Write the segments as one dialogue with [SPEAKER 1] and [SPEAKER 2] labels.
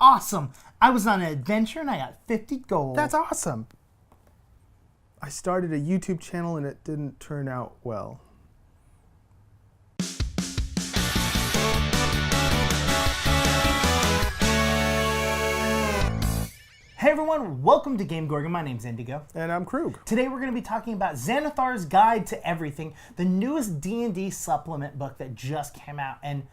[SPEAKER 1] awesome. I was on an adventure and I got 50 gold.
[SPEAKER 2] That's awesome. I started a YouTube channel and it didn't turn out well.
[SPEAKER 1] Hey everyone, welcome to GameGorgon. My name's Indigo.
[SPEAKER 2] And I'm Krug.
[SPEAKER 1] Today we're going to be talking about Xanathar's Guide to Everything, the newest D&D supplement book that just came out. And,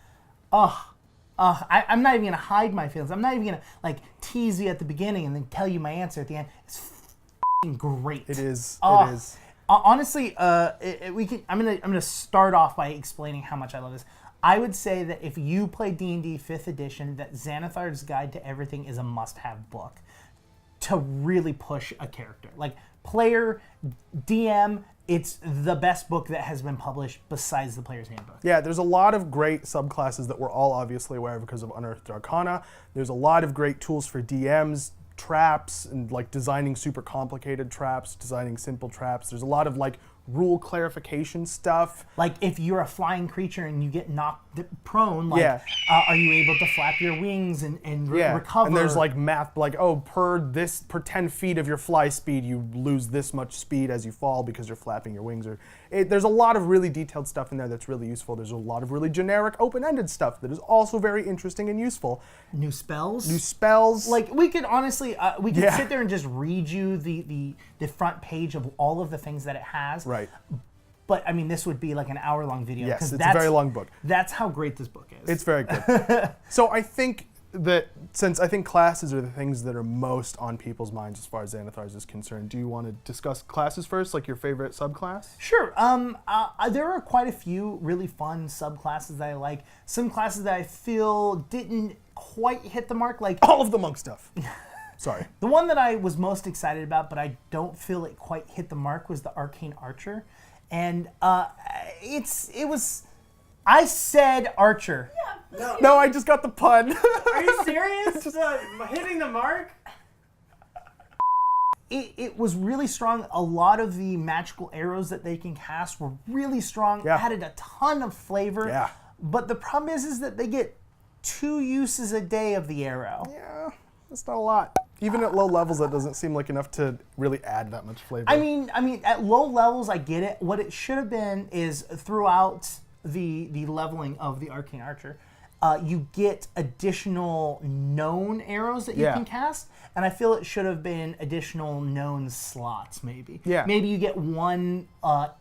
[SPEAKER 1] I'm not even going to hide my feelings. I'm not even going to tease you at the beginning and then tell you my answer at the end. It's f***ing great.
[SPEAKER 2] It is. It is.
[SPEAKER 1] Honestly, I'm gonna start off by explaining how much I love this. I would say that if you play D&D 5th edition, that Xanathar's Guide to Everything is a must-have book to really push a character. Like, player, DM, it's the best book that has been published besides the Player's Handbook.
[SPEAKER 2] Yeah, there's a lot of great subclasses that we're all obviously aware of because of Unearthed Arcana. There's a lot of great tools for DMs, traps, and designing super complicated traps, designing simple traps. There's a lot of rule clarification stuff.
[SPEAKER 1] Like, if you're a flying creature and you get knocked prone, are you able to flap your wings and recover?
[SPEAKER 2] And there's math, per 10 feet of your fly speed, you lose this much speed as you fall because you're flapping your wings. There's a lot of really detailed stuff in there that's really useful. There's a lot of really generic, open-ended stuff that is also very interesting and useful.
[SPEAKER 1] New spells.
[SPEAKER 2] We
[SPEAKER 1] could honestly, sit there and just read you the front page of all of the things that it has.
[SPEAKER 2] Right.
[SPEAKER 1] But, I mean, this would be an hour-long video.
[SPEAKER 2] Yes, it's a very long book.
[SPEAKER 1] That's how great this book is.
[SPEAKER 2] It's very good. So I think that since I think classes are the things that are most on people's minds as far as Xanathars is concerned, do you want to discuss classes first, your favorite subclass?
[SPEAKER 1] Sure. There are quite a few really fun subclasses that I like. Some classes that I feel didn't quite hit the mark,
[SPEAKER 2] all of the monk stuff. Sorry.
[SPEAKER 1] The one that I was most excited about, but I don't feel it quite hit the mark, was the Arcane Archer. And I said Archer.
[SPEAKER 2] Yeah. No, I just got the pun.
[SPEAKER 1] Are you serious? Hitting the mark? It was really strong. A lot of the magical arrows that they can cast were really strong.
[SPEAKER 2] Yeah.
[SPEAKER 1] Added a ton of flavor.
[SPEAKER 2] Yeah.
[SPEAKER 1] But the problem is that they get 2 uses a day of the arrow.
[SPEAKER 2] Yeah, that's not a lot. Even at low levels, that doesn't seem like enough to really add that much flavor.
[SPEAKER 1] I mean, at low levels, I get it. What it should have been is throughout the leveling of the Arcane Archer, you get additional known arrows that you can cast, and I feel it should have been additional known slots, maybe.
[SPEAKER 2] Yeah.
[SPEAKER 1] Maybe you get 1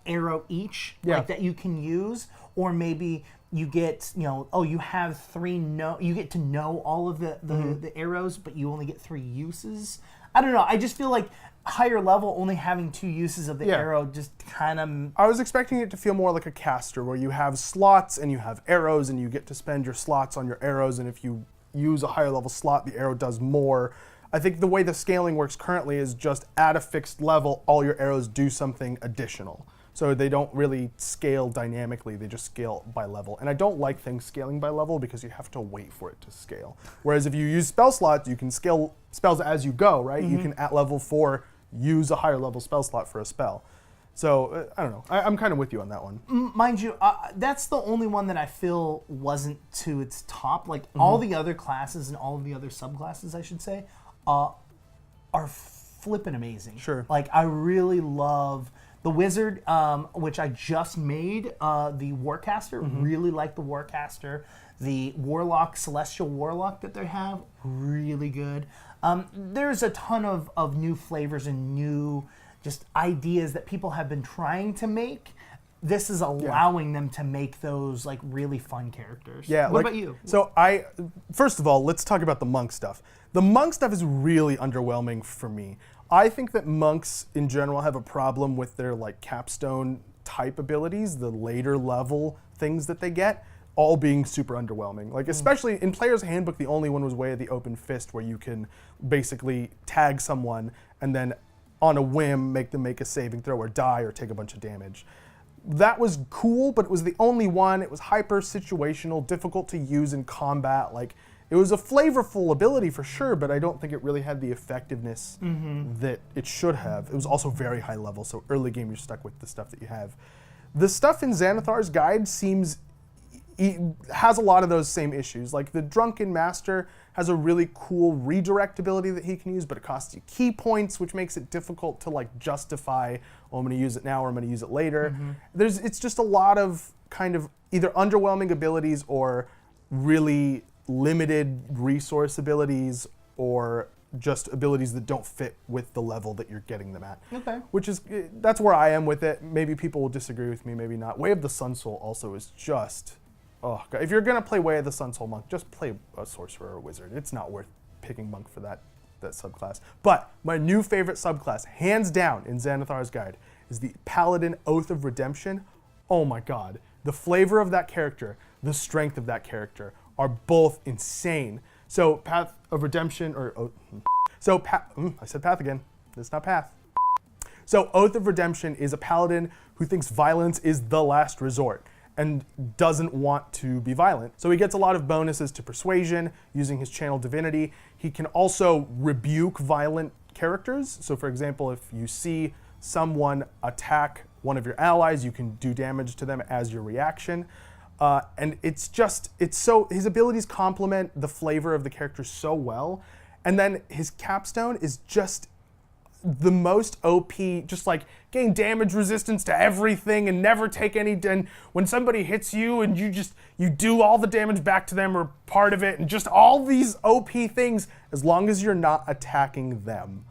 [SPEAKER 1] arrow each that you can use, or maybe you get, you have 3 you get to know all of the arrows, but you only get 3 uses. I don't know. I just feel like higher level only having 2 uses of the arrow just kind of...
[SPEAKER 2] I was expecting it to feel more like a caster, where you have slots and you have arrows and you get to spend your slots on your arrows, and if you use a higher level slot, the arrow does more. I think the way the scaling works currently is just at a fixed level, all your arrows do something additional. So they don't really scale dynamically, they just scale by level. And I don't like things scaling by level because you have to wait for it to scale. Whereas if you use spell slots, you can scale spells as you go, right? You can, at level 4, use a higher level spell slot for a spell. So, I don't know. I'm kind of with you on that one.
[SPEAKER 1] Mind you, that's the only one that I feel wasn't to its top. All the other classes and all of the other subclasses, I should say, are flippin' amazing.
[SPEAKER 2] Sure.
[SPEAKER 1] I really love... The Wizard, which I just made, the Warcaster, really like the Warcaster. The Warlock, Celestial Warlock that they have, really good. There's a ton of new flavors and new just ideas that people have been trying to make. This is allowing them to make those really fun characters.
[SPEAKER 2] Yeah.
[SPEAKER 1] What about you?
[SPEAKER 2] So first of all, let's talk about the monk stuff. The monk stuff is really underwhelming for me. I think that monks in general have a problem with their capstone type abilities, the later level things that they get, all being super underwhelming. Especially in Player's Handbook, the only one was Way of the Open Fist, where you can basically tag someone and then on a whim make them make a saving throw or die or take a bunch of damage. That was cool, but it was the only one. It was hyper situational, difficult to use in combat. It was a flavorful ability for sure, but I don't think it really had the effectiveness that it should have. It was also very high level, so early game you're stuck with the stuff that you have. The stuff in Xanathar's Guide seems has a lot of those same issues. Like the Drunken Master has a really cool redirect ability that he can use, but it costs you key points, which makes it difficult to like justify, oh, I'm going to use it now or I'm going to use it later. It's just a lot of kind of either underwhelming abilities or really limited resource abilities or just abilities that don't fit with the level that you're getting them at.
[SPEAKER 1] Okay.
[SPEAKER 2] That's where I am with it. Maybe people will disagree with me, maybe not. Way of the Sun Soul also is just, oh God. If you're gonna play Way of the Sun Soul Monk, just play a sorcerer or a wizard. It's not worth picking monk for that subclass. But my new favorite subclass, hands down in Xanathar's Guide, is the Paladin Oath of Redemption. Oh my God. The flavor of that character, the strength of that character are both insane. So Path of Redemption, I said Path again. It's not Path. So Oath of Redemption is a paladin who thinks violence is the last resort and doesn't want to be violent. So he gets a lot of bonuses to persuasion using his channel divinity. He can also rebuke violent characters. So for example, if you see someone attack one of your allies, you can do damage to them as your reaction. And his abilities complement the flavor of the character so well. And then his capstone is just the most OP, just like gain damage resistance to everything and never take any, and when somebody hits you and you do all the damage back to them or part of it and just all these OP things as long as you're not attacking them.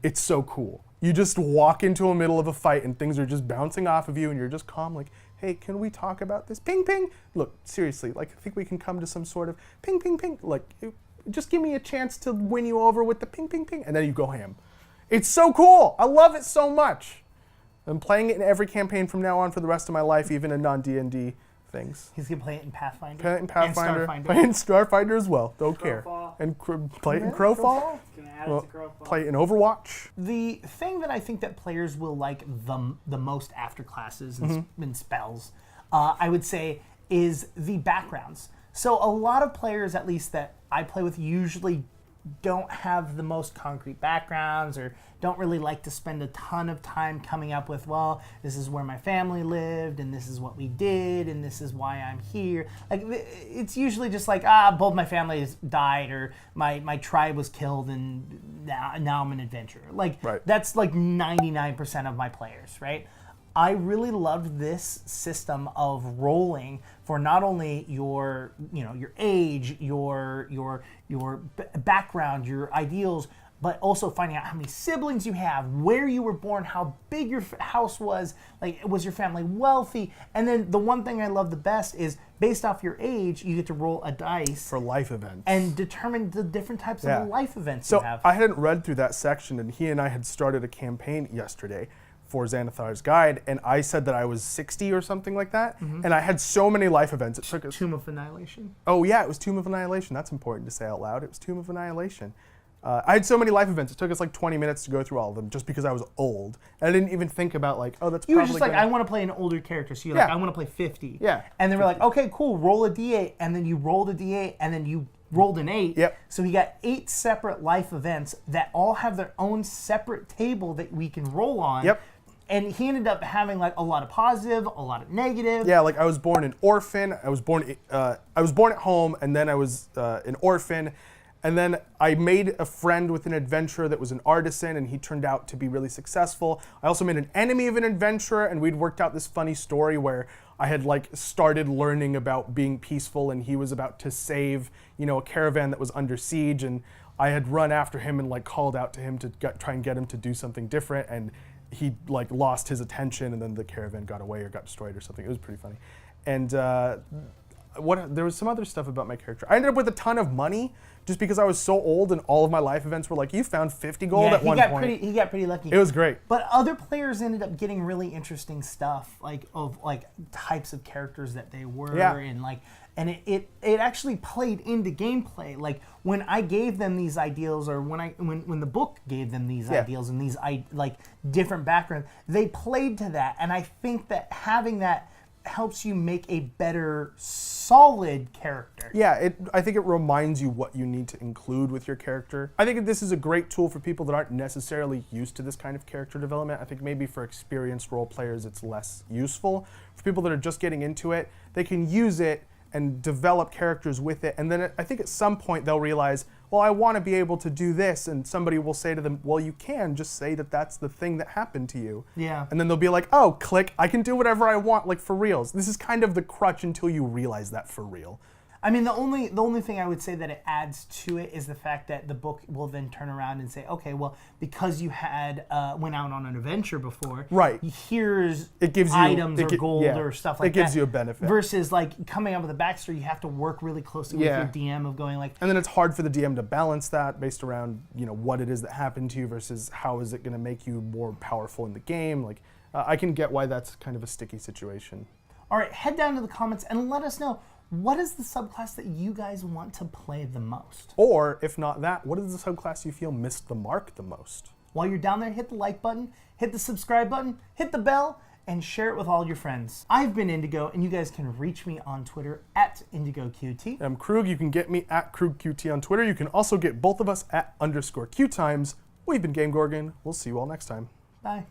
[SPEAKER 2] It's so cool. You just walk into the middle of a fight and things are just bouncing off of you and you're just calm like, hey, can we talk about this? Ping, ping. Look, seriously, like I think we can come to some sort of ping, ping, ping. Like, just give me a chance to win you over with the ping, ping, ping. And then you go ham. It's so cool. I love it so much. I'm playing it in every campaign from now on for the rest of my life, even in non-D&D things.
[SPEAKER 1] He's going to play it in Pathfinder.
[SPEAKER 2] Play it in Pathfinder.
[SPEAKER 1] And Starfinder.
[SPEAKER 2] Play it in Starfinder as well. Don't care.
[SPEAKER 3] Crowfall.
[SPEAKER 2] And play it in Crowfall.
[SPEAKER 3] Gonna add it to Crowfall.
[SPEAKER 2] Play it in Overwatch.
[SPEAKER 1] The thing that I think that players will like the most after classes and spells, I would say, is the backgrounds. So a lot of players, at least that I play with, usually don't have the most concrete backgrounds or don't really like to spend a ton of time coming up with, well, this is where my family lived and this is what we did and this is why I'm here. Like, it's usually just like, both my families died or my tribe was killed and now I'm an adventurer. Like, That's like 99% of my players, right? I really loved this system of rolling for not only your age, your background, your ideals, but also finding out how many siblings you have, where you were born, how big your house was, like was your family wealthy, and then the one thing I love the best is based off your age, you get to roll a dice
[SPEAKER 2] for life events
[SPEAKER 1] and determine the different types of life events
[SPEAKER 2] you
[SPEAKER 1] have.
[SPEAKER 2] So I hadn't read through that section, and he and I had started a campaign yesterday for Xanathar's Guide, and I said that I was 60 or something like that, and I had so many life events. It took us.
[SPEAKER 1] Tomb of Annihilation.
[SPEAKER 2] Oh yeah, it was Tomb of Annihilation. That's important to say out loud. It was Tomb of Annihilation. I had so many life events. It took us like 20 minutes to go through all of them, just because I was old, and I didn't even think about like, oh, that's.
[SPEAKER 1] You
[SPEAKER 2] probably
[SPEAKER 1] were just like, I want to play an older character, so you're like, I want to play 50.
[SPEAKER 2] Yeah.
[SPEAKER 1] And they were like, okay, cool, roll a d8, and then you rolled a d8, and then you rolled an 8.
[SPEAKER 2] Yep.
[SPEAKER 1] So we got 8 separate life events that all have their own separate table that we can roll on.
[SPEAKER 2] Yep.
[SPEAKER 1] And he ended up having like a lot of positive, a lot of negative.
[SPEAKER 2] Yeah, like I was born an orphan. I was born at home, and then I was an orphan, and then I made a friend with an adventurer that was an artisan, and he turned out to be really successful. I also made an enemy of an adventurer, and we'd worked out this funny story where I had like started learning about being peaceful, and he was about to save, a caravan that was under siege, and I had run after him and like called out to him to try and get him to do something different, and he like lost his attention, and then the caravan got away or got destroyed or something. It was pretty funny. And there was some other stuff about my character. I ended up with a ton of money just because I was so old, and all of my life events were like, you found 50 gold at one point.
[SPEAKER 1] He got pretty lucky.
[SPEAKER 2] It was great.
[SPEAKER 1] But other players ended up getting really interesting stuff, like of like types of characters that they were, and it actually played into gameplay. Like when I gave them these ideals, or when the book gave them these ideals and these like different backgrounds, they played to that. And I think that having that helps you make a better, solid character.
[SPEAKER 2] Yeah, I think it reminds you what you need to include with your character. I think this is a great tool for people that aren't necessarily used to this kind of character development. I think maybe for experienced role players it's less useful. For people that are just getting into it, they can use it and develop characters with it, and then I think at some point they'll realize, well, I want to be able to do this, and somebody will say to them, well, you can just say that that's the thing that happened to you.
[SPEAKER 1] Yeah.
[SPEAKER 2] And then they'll be like, oh, click, I can do whatever I want, like for reals. This is kind of the crutch until you realize that for real.
[SPEAKER 1] I mean, the only thing I would say that it adds to it is the fact that the book will then turn around and say, okay, well, because you had went out on an adventure before,
[SPEAKER 2] right?
[SPEAKER 1] Here's
[SPEAKER 2] it gives you
[SPEAKER 1] items or gold or stuff like that.
[SPEAKER 2] It gives you a benefit.
[SPEAKER 1] Versus like coming up with a backstory, you have to work really closely with your DM of going like.
[SPEAKER 2] And then it's hard for the DM to balance that based around what it is that happened to you versus how is it going to make you more powerful in the game. Like I can get why that's kind of a sticky situation.
[SPEAKER 1] All right, head down to the comments and let us know. What is the subclass that you guys want to play the most?
[SPEAKER 2] Or, if not that, what is the subclass you feel missed the mark the most?
[SPEAKER 1] While you're down there, hit the like button, hit the subscribe button, hit the bell, and share it with all your friends. I've been Indigo, and you guys can reach me on Twitter at IndigoQT.
[SPEAKER 2] I'm Krug. You can get me at KrugQT on Twitter. You can also get both of us at _QueueTimes. We've been GameGorgon. We'll see you all next time.
[SPEAKER 1] Bye.